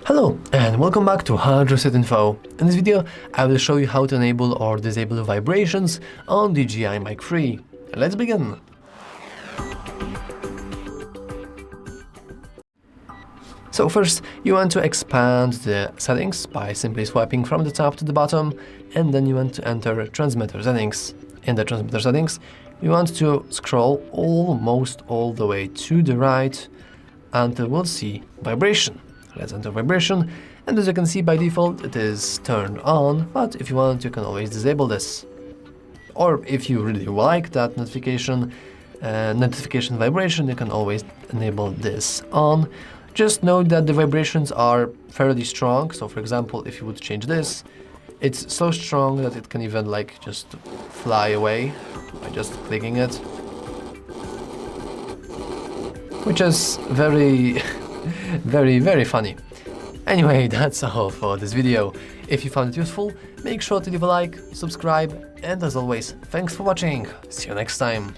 Hello and welcome back to HardReset.info. In this video, I will show you how to enable or disable vibrations on DJI Mic 3. Let's begin! So first, you want to expand the settings by simply swiping from the top to the bottom, and then you want to enter transmitter settings. In the transmitter settings, you want to scroll almost all the way to the right until we'll see vibration. Let's enter vibration, and as you can see by default it is turned on, but if you want you can always disable this. Or if you really like that notification vibration, you can always enable this on. Just note that the vibrations are fairly strong, so for example if you would change this, it's so strong that it can even just fly away by just clicking it, which is very very funny. Anyway, that's all for this video. If you found it useful, make sure to leave a like, subscribe, and as always, thanks for watching. See you next time.